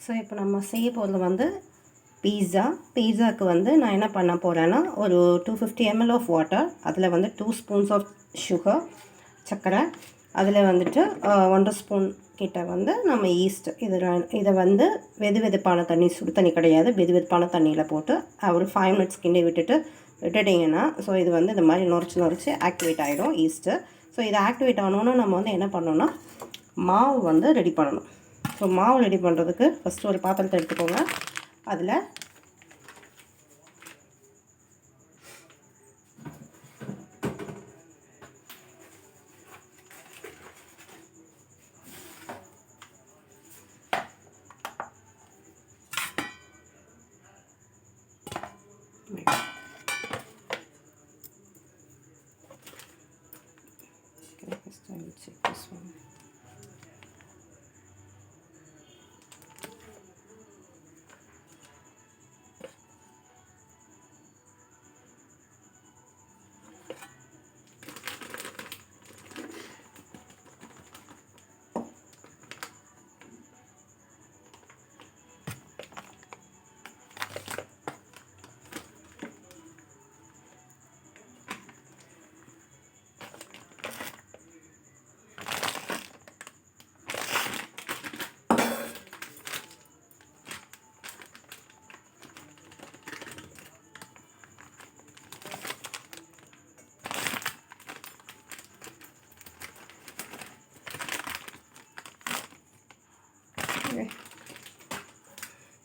So இப்போ நம்ம செய்ய போகிறது வந்து பீஸாக்கு வந்து நான் என்ன பண்ண போகிறேன்னா ஒரு 250 ml ஆஃப் வாட்டர், அதில் வந்து 2 ஸ்பூன்ஸ் ஆஃப் சுகர் சர்க்கரை, அதில் வந்துட்டு 1.5 ஸ்பூன் கிட்ட வந்து நம்ம ஈஸ்ட், இதை வந்து வெதுப்பான தண்ணி, சுடு தண்ணி கிடையாது, வெதுப்பான தண்ணியில் போட்டு ஒரு 5 மினிட்ஸ் கிண்டி விட்டுட்டிங்கன்னா ஸோ இது வந்து இந்த மாதிரி நுரைச்சி ஆக்டிவேட் ஆகிடும் ஈஸ்ட்டு. ஸோ இது ஆக்டிவேட் ஆனோன்னா நம்ம வந்து என்ன பண்ணோன்னா மாவு வந்து ரெடி பண்ணணும். ஸோ மாவு ரெடி பண்ணுறதுக்கு ஃபஸ்ட்டு ஒரு பாத்திரத்தை எடுத்துக்கோங்க. அதில்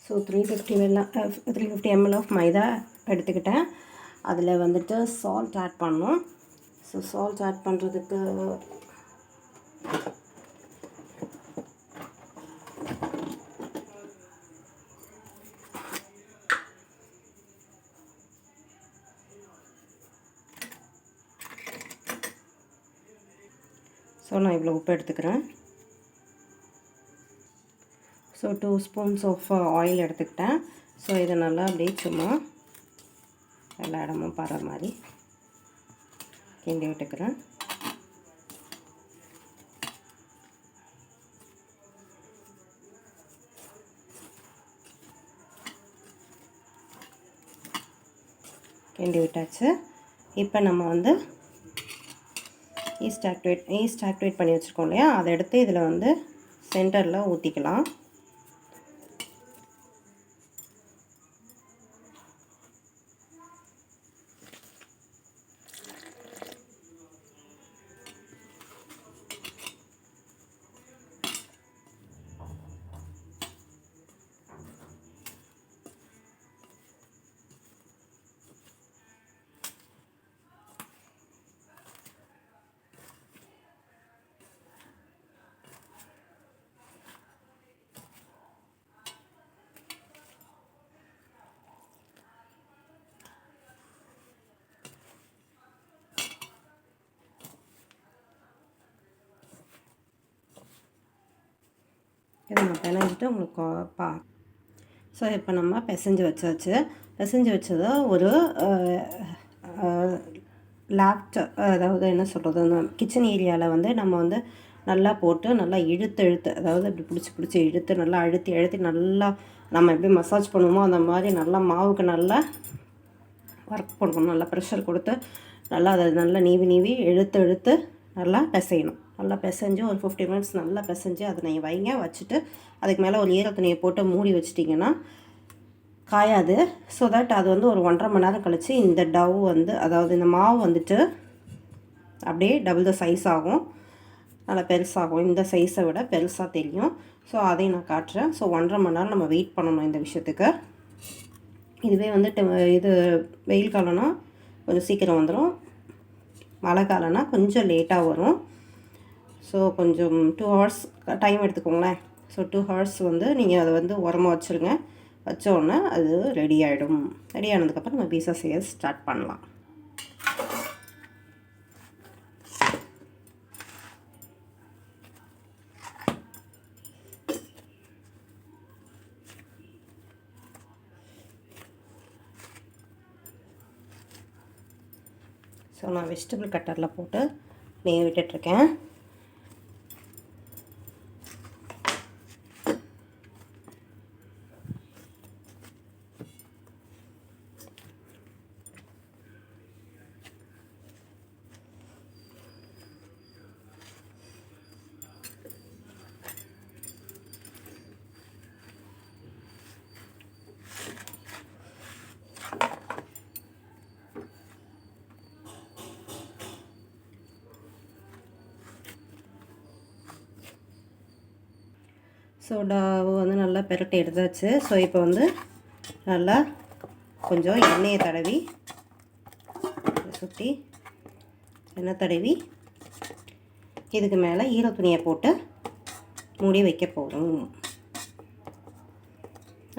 ஸோ 350 ml ஆஃப் மைதா எடுத்துக்கிட்டேன். அதில் வந்துட்டு சால்ட் ஆட் பண்ணணும். ஸோ சால்ட் ஆட் பண்ணுறதுக்கு நான் இவ்வளோ உப்பு எடுத்துக்கிறேன். ஸோ 2 ஸ்பூன்ஸ் ஆஃப் ஆயில் எடுத்துக்கிட்டேன். ஸோ இதை நல்லா அப்படியே சும்மா எல்லா இடமும் படுற மாதிரி கிண்டி விட்டுக்கிறேன். கிண்டி விட்டாச்சு. இப்போ நம்ம வந்து ஈஸ்ட் ஆக்டிவேட் பண்ணி வச்சுருக்கோம் இல்லையா, அதை எடுத்து இதில் வந்து சென்டரில் ஊற்றிக்கலாம். இதை நான் பிணைஞ்சிட்டு உங்களுக்கு ஸோ இப்போ நம்ம பிசைஞ்சு வச்சதை ஒரு அதாவது என்ன சொல்கிறது, கிச்சன் ஏரியாவில் வந்து நம்ம வந்து நல்லா போட்டு நல்லா இழுத்து அதாவது இப்படி பிடிச்சி இழுத்து நல்லா அழுத்தி நல்லா நம்ம எப்படி மசாஜ் பண்ணுவோமோ அந்த மாதிரி நல்லா மாவுக்கு நல்லா ஒர்க் கொடுக்கணும். நல்லா ப்ரெஷர் கொடுத்து நல்லா அதை நல்லா நீவி இழுத்து நல்லா பிசையணும். நல்லா பிசைஞ்சு ஒரு 50 மினிட்ஸ் நல்லா பிசைஞ்சு அதை நீங்கள் வச்சுட்டு அதுக்கு மேலே ஒரு ஈர துணியை போட்டு மூடி வச்சிட்டிங்கன்னா காயாது. ஸோ தட் அது வந்து ஒரு 1.5 மணி நேரம் கழித்து இந்த டவ் வந்து, அதாவது இந்த மாவு வந்துட்டு அப்படியே டபுள் த சைஸ் ஆகும், நல்லா பெருசாகும், இந்த சைஸை விட பெருசாக தெரியும். ஸோ அதையும் நான் காட்டுறேன். ஸோ 1.5 மணி நேரம் நம்ம வெயிட் பண்ணணும் இந்த விஷயத்துக்கு. இதுவே வந்துட்டு இது வெயில் காலம்னா கொஞ்சம் சீக்கிரம் வந்துடும், மழை காலம்னா கொஞ்சம் லேட்டாக வரும். ஸோ கொஞ்சம் 2 ஹவர்ஸ் டைம் எடுத்துக்கோங்களேன். ஸோ 2 ஹவர்ஸ் வந்து நீங்கள் அதை வந்து உரமாக வச்சுருங்க. வச்சோடனே அது ரெடி ஆகிடும். ரெடி ஆனதுக்கப்புறம் நம்ம பீஸா செய்ய ஸ்டார்ட் பண்ணலாம். ஸோ நான் வெஜிடபிள் கட்டரில் போட்டு நெய் விட்டுட்ருக்கேன். ஸோ டவ் வந்து நல்லா பெரட்டி எடுத்தாச்சு. ஸோ இப்போ வந்து நல்லா கொஞ்சம் எண்ணெயை தடவி சுற்றி எண்ணெய் தடவி இதுக்கு மேலே ஈர துணியை போட்டு மூடி வைக்க போகிறோம்.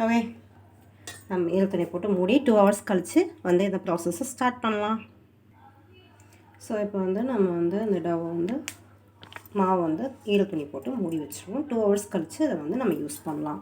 ஓகே, நம்ம ஈர துணியை போட்டு மூடி 2 hours கழித்து வந்து இந்த ப்ராசஸை ஸ்டார்ட் பண்ணலாம். ஸோ இப்போ வந்து நம்ம வந்து இந்த டவ் மாவு ஈர துணி போட்டு மூடி வச்சுருவோம். 2 hours கழித்து அதை வந்து நம்ம யூஸ் பண்ணலாம்.